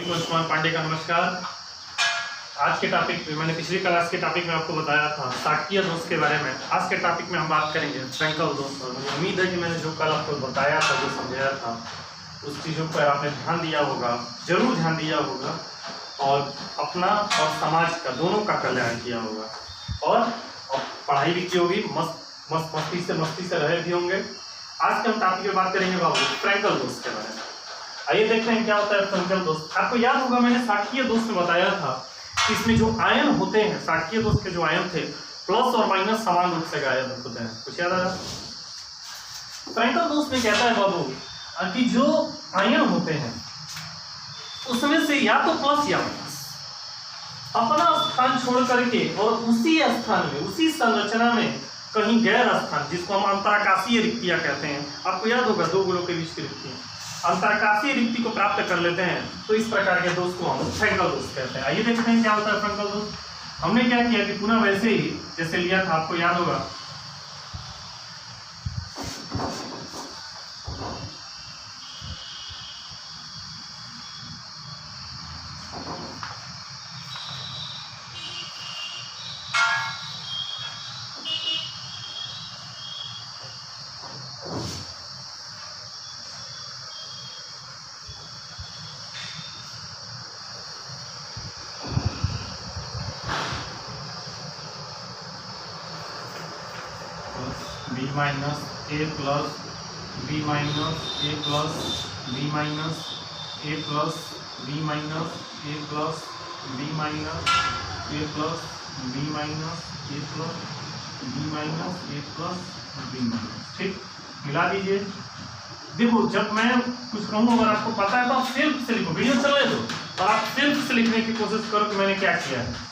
को उस्मान पांडे का नमस्कार। आज के टॉपिक में मैंने पिछली क्लास के टॉपिक में आपको बताया था शाक्य दोष के बारे में। आज के टॉपिक में हम बात करेंगे फ्रैंकल दोष पर। मुझे उम्मीद है कि मैंने जो कल आपको बताया था, जो समझाया था, उस चीज़ों पर आपने ध्यान दिया होगा, जरूर ध्यान दिया होगा और अपना और समाज का दोनों का कल्याण किया होगा और पढ़ाई भी की होगी, मस्ती से रहे भी होंगे। आज के हम टॉपिक में बात करेंगे बाबू फ्रैंकल दोष के बारे में। आइए देखते हैं क्या होता है फ्रैंकल दोष। आपको याद होगा मैंने शाक्य दोष में बताया था कि इसमें जो आयन होते हैं, शाक्य दोष के जो आयन थे, प्लस और माइनस समान रूप से गायब होते हैं। कुछ याद आया? फ्रैंकल दोष में कहता है बाबू कि जो आयन होते हैं उसमें से या तो प्लस या माइनस अपना स्थान छोड़ करके और उसी स्थान में, उसी संरचना में कहीं गैर स्थान, जिसको हम अंतराकाशीय रिक्तियां कहते हैं, आपको याद होगा दो गोलों के बीच की रिक्ति, अंतराकाशीय रिक्ति को प्राप्त कर लेते हैं, तो इस प्रकार के दोष को हम फ्रैंकल दोष कहते हैं। आइए देखते हैं क्या होता है फ्रैंकल दोष। हमने क्या किया कि पुनः वैसे ही जैसे लिया था, आपको याद होगा b माइनस ए प्लस बी माइनस ए प्लस बी माइनस ए प्लस बी माइनस ए प्लस बी माइनस ए प्लस बी माइनस ए प्लस बी माइनस ए प्लस बी माइनस। ठीक, मिला दीजिए। देखो, जब मैं कुछ कहूँ अगर आपको पता है तो आप सिर्फ से लिखो, वीडियो चलने दो और आप सिर्फ से लिखने की कोशिश करो कि मैंने क्या किया है।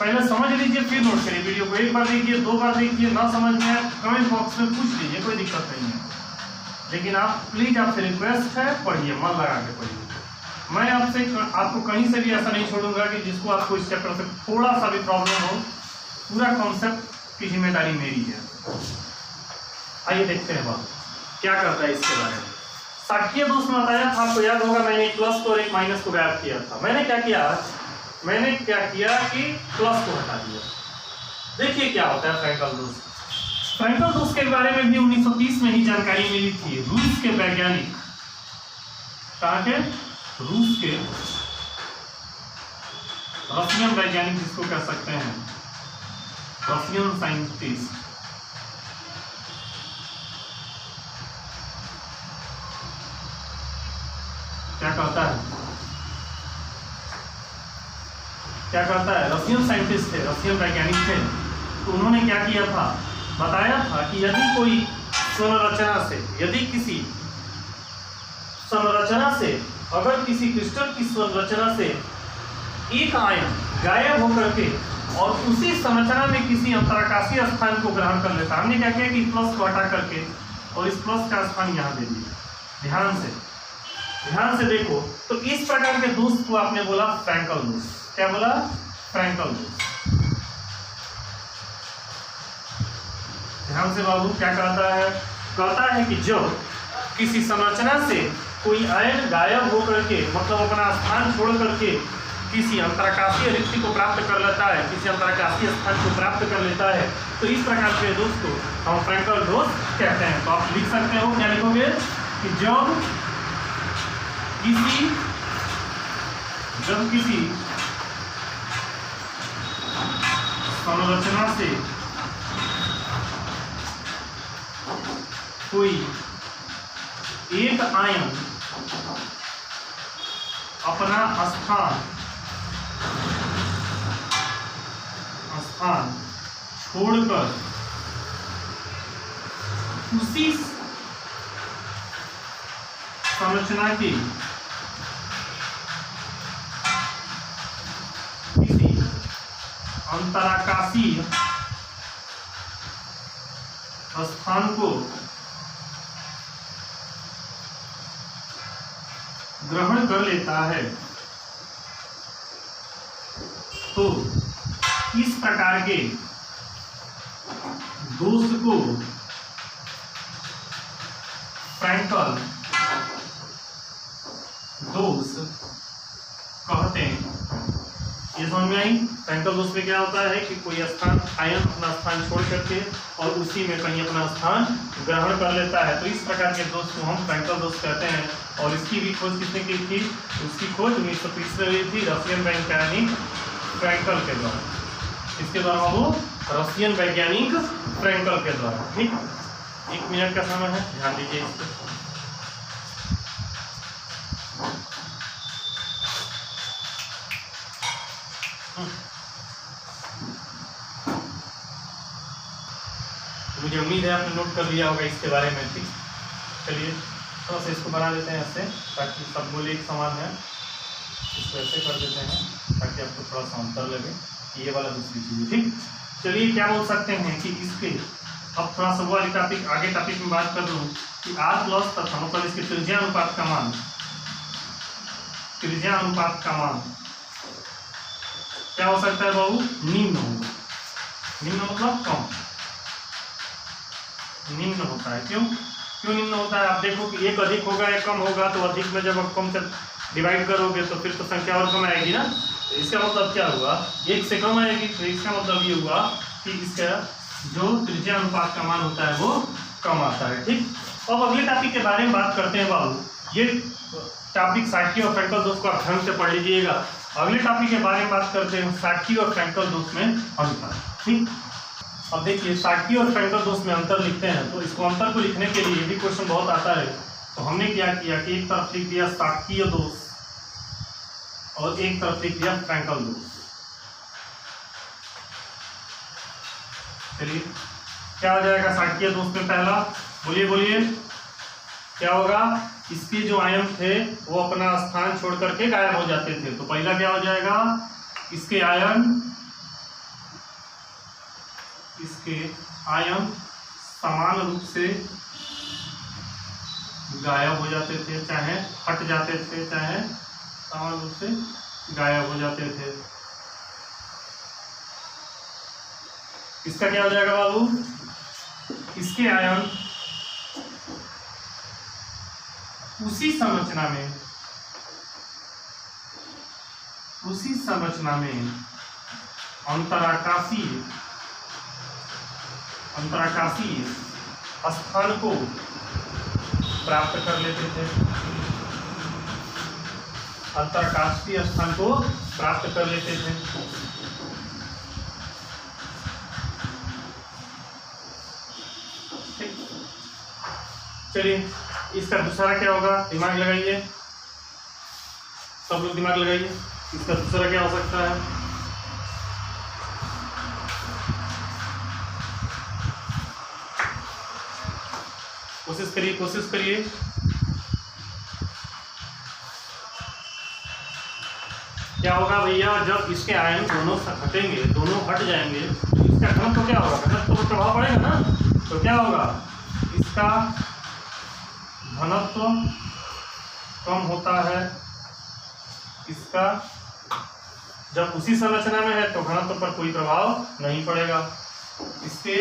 पहले समझ लीजिए फिर नोट करिए। वीडियो को एक बार देखिए, दो बार देखिए, ना समझ में आए कमेंट बॉक्स में पूछ लीजिए, कोई दिक्कत नहीं है। लेकिन आप प्लीज, आपसे रिक्वेस्ट है, पढ़िए, मन लगा के पढ़िए। मैं आपको कहीं से भी ऐसा नहीं छोड़ूंगा कि जिसको आपको इस चैप्टर से थोड़ा सा भी प्रॉब्लम हो। पूरा कॉन्सेप्ट की जिम्मेदारी मेरी है। आइए देखते हैं बात क्या करता है इसके बारे में। शाक्य दोष में बताया था, आपको याद होगा मैंने एक प्लस को और एक माइनस को गायब किया था। मैंने क्या किया कि प्लस को हटा दिया। देखिए क्या होता है फ्रैंकल दोष। फ्रैंकल दोष के बारे में भी 1930 में ही जानकारी मिली थी। रूस के वैज्ञानिक, कहाँ के? रूस के, रशियन वैज्ञानिक जिसको कह सकते हैं, रशियन साइंटिस्ट, क्या करता है रशियन साइंटिस्ट थे, रशियन वैज्ञानिक थे। तो उन्होंने क्या किया था, बताया था कि यदि कोई संरचना से, यदि किसी संरचना से, अगर किसी क्रिस्टल की संरचना से एक आयन गायब होकर के और उसी संरचना में किसी अंतराकाशीय स्थान को ग्रहण कर लेता, हमने क्या किया कि प्लस को हटा करके और इस प्लस का स्थान यहाँ दे दिया। ध्यान से देखो, तो इस प्रकार के दोष को आपने बोला फ्रैंकल दोष। क्या बोला? फ्रैंकल दोष। ध्यान से बाबू, क्या कहता है कि जब किसी संरचना से कोई आयन गायब होकर के, मतलब अपना स्थान छोड़ करके किसी अंतराकाशीय रिक्ति को प्राप्त कर लेता है, किसी अंतराकाशीय स्थान को प्राप्त कर लेता है, तो इस प्रकार के दोष को हम फ्रैंकल दोष कहते हैं। तो आप लिख सकते हो, क्या लिखोगे कि जब किसी संरचना से कोई एक आयन अपना स्थान छोड़कर उसी संरचना के किसी अंतराकाशीय स्थान को ग्रहण कर लेता है, तो इस प्रकार के दोष को फ्रैंकल दोष सकते हैं। ये समझ में आई। फ्रैंकल दोष में क्या होता है कि कोई स्थान आयन अपना स्थान छोड़ करके और उसी में कहीं अपना स्थान ग्रहण कर लेता है, तो इस प्रकार के दोष को हम फ्रैंकल दोष कहते हैं। और इसकी भी खोज किसने की थी? उसकी खोज 1930 में हुई थी रशियन वैज्ञानिक फ्रैंकल के द्वारा। इसके द्वारा वो रशियन वैज्ञानिक फ्रैंकल के द्वारा। ठीक, 1 मिनट का समय है, ध्यान दीजिए इस पर। मुझे उम्मीद है आपने नोट कर लिया होगा इसके बारे में। ठीक, चलिए थोड़ा सा इसको बना लेते हैं ऐसे, ताकि सब बोले एक समान है। इसको ऐसे कर देते हैं ताकि आपको थोड़ा सा अंतर लगे। ये वाला दूसरी चीज़। ठीक, चलिए क्या बोल सकते हैं कि इसके अब थोड़ा सा वो वाली टॉपिक आगे टॉपिक में बात कर दूँ कि R प्लस तथा मतलब इसके त्रिज्या अनुपात का मान, त्रिज्या अनुपात का मान क्या हो सकता है बाबू? निम्न होगा। निम्न मतलब कम, निम्न होता है। क्यों क्यों निम्न होता है? आप देखो कि एक अधिक होगा एक कम होगा, तो अधिक में जब आप कम से डिवाइड करोगे तो फिर तो संख्या और कम आएगी ना। तो इसका मतलब क्या हुआ? एक से कम आएगी, तो इसका मतलब ये हुआ कि इसका जो त्रिज्या अनुपात का मान होता है वो कम आता है। ठीक, अब अगले टॉपिक के बारे में बात करते हैं बाबू। ये टॉपिक साटकी और फ्रैंकल दोष को आप ढंग से पढ़ लीजिएगा। अगले टॉपिक के बारे में बात करते हैं साटकी और फ्रैंकल दोष में अंतर। ठीक, अब देखिए साटकी और फ्रैंकल दोष में अंतर लिखते हैं, तो इसको अंतर को लिखने के लिए भी क्वेश्चन बहुत आता है। तो हमने क्या किया कि एक तरफ लिख दिया साटकीय दोष और एक तरफ लिख दिया फ्रैंकल दोष। चलिए क्या हो जाएगा साटकीय दोष में? पहला बोलिए बोलिए क्या होगा? इसके जो आयन थे वो अपना स्थान छोड़ करके गायब हो जाते थे। तो पहला क्या हो जाएगा? इसके आयन समान रूप से गायब हो जाते थे, चाहे हट जाते थे, चाहे समान रूप से गायब हो जाते थे। इसका क्या हो जाएगा बाबू? इसके आयन उसी संरचना में अंतराकाशीय स्थान को प्राप्त कर लेते थे। अंतराकाशीय स्थान को प्राप्त कर लेते थे। चलिए इसका दूसरा क्या होगा? दिमाग लगाइए, सब लोग दिमाग लगाइए। इसका दूसरा क्या हो सकता है? कोशिश करिए। क्या होगा भैया? जब इसके आयन दोनों हटेंगे, दोनों हट जाएंगे, तो इसका घनत्व तो क्या होगा? घनत्व पर प्रभाव पड़ेगा ना। तो क्या होगा? इसका घनत्व कम होता है। इसका जब उसी संरचना में है तो घनत्व पर कोई प्रभाव नहीं पड़ेगा। इसके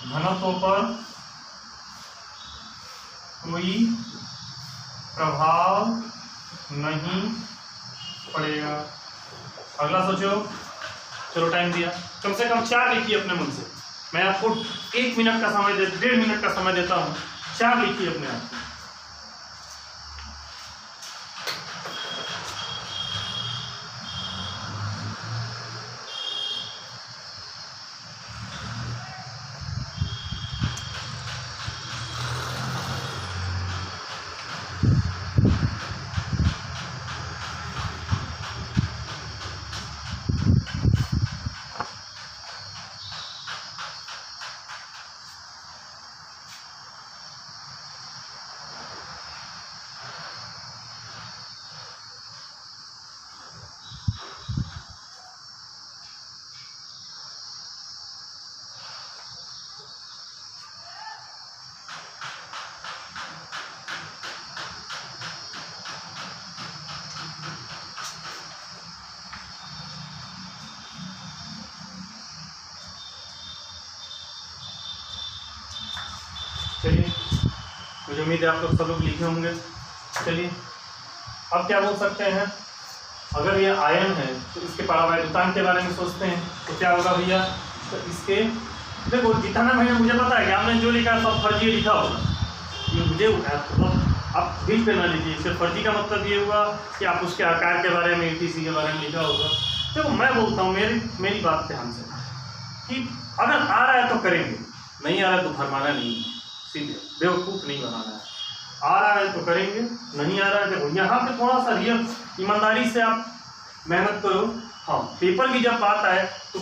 घनत्व पर कोई प्रभाव नहीं पड़ेगा। अगला सोचो। चलो टाइम दिया, कम से कम 4 लिखिए अपने मन से। मैं आपको 1 मिनट का समय 1.5 मिनट का समय देता हूँ। 4 लिखिए अपने आप। चलिए मुझे उम्मीद है आप लोग सब लोग लिखे होंगे। चलिए अब क्या बोल सकते हैं, अगर ये आयन है तो इसके परावैद्युतांक के बारे में सोचते हैं तो क्या होगा भैया, तो इसके देखो जितना भैया मुझे पता है कि आपने जो लिखा है सब फर्जी लिखा होगा, ये मुझे आप दिल पे ना लीजिए। सिर्फ फर्जी का मतलब ये हुआ कि आप उसके आकार के बारे में ETC के बारे में लिखा होगा। देखो मैं बोलता हूँ, मेरी बात ध्यान से कि अगर आ रहा है तो करेंगे, नहीं आ रहा है तो फरमाना नहीं, सीधे बेवकूफ़ नहीं बनाना है। आ रहा है तो करेंगे, नहीं आ रहा है देखो यहाँ पे थोड़ा सा रियल ईमानदारी से आप मेहनत करो। हाँ, पेपर की जब बात आए तो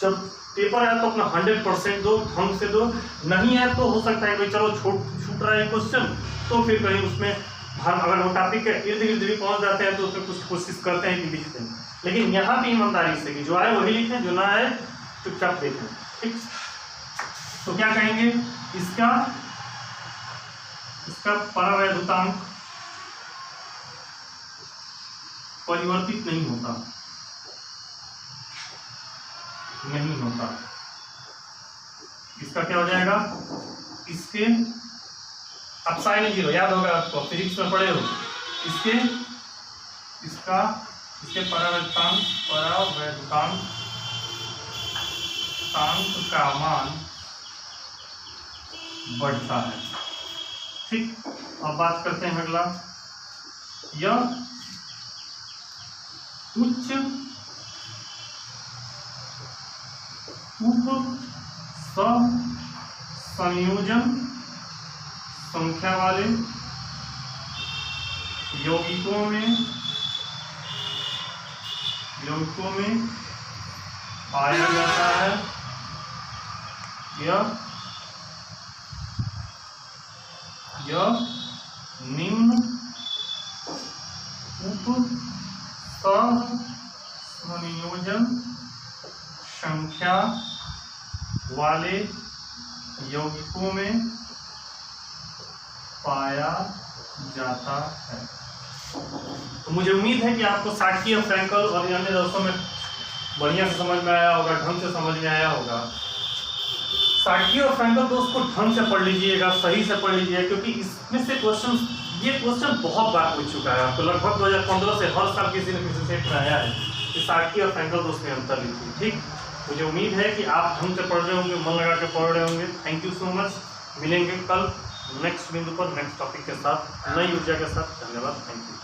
जब पेपर है तो अपना 100% दो, ढंग से दो। नहीं है तो हो सकता है कि चलो छूट रहा है क्वेश्चन, तो फिर कहीं उसमें हम अगर वो टॉपिक के इर्द गिर्द भी पहुँच जाते हैं तो उसमें कुछ कोशिश करते हैं कि लिखते हैं, लेकिन यहाँ पे ईमानदारी से कि जो आए वही लिखें, जो ना आए चुपचाप देखें। ठीक, तो क्या कहेंगे, इसका परावैद्युतांक परिवर्तित नहीं होता, इसका क्या हो जाएगा, इसके अब साइन 0 याद होगा आपको, फिजिक्स में पढ़े हो, इसके परावैद्युतांक का मान बढ़ता है। ठीक, अब बात करते हैं अगला, यह उच्च उप संयोजन संख्या वाले यौगिकों में पाया जाता है। यह निम्न उप संयोजन संख्या वाले यौगिकों में पाया जाता है। तो मुझे उम्मीद है कि आपको साकी और फ्रैंकल और अन्य दोस्तों में बढ़िया से समझ में आया होगा, ढंग से समझ में आया होगा। साकी और फ्रैंकल दोस्त को ढंग से पढ़ लीजिएगा, सही से पढ़ लीजिएगा, क्योंकि इसमें से ये क्वेश्चन बहुत बार पूछ चुका है आपको, लगभग 2015 से हर साल किसी न किसी सेट में आया है कि साकी और फ्रैंकल दोस्त में अंतर लिखिए। ठीक, मुझे उम्मीद है कि आप ढंग से पढ़ रहे होंगे, मन लगा के पढ़ रहे होंगे। थैंक यू सो मच, मिलेंगे कल नेक्स्ट बिंदु पर नेक्स्ट टॉपिक के साथ, नई ऊर्जा के साथ। धन्यवाद, थैंक यू।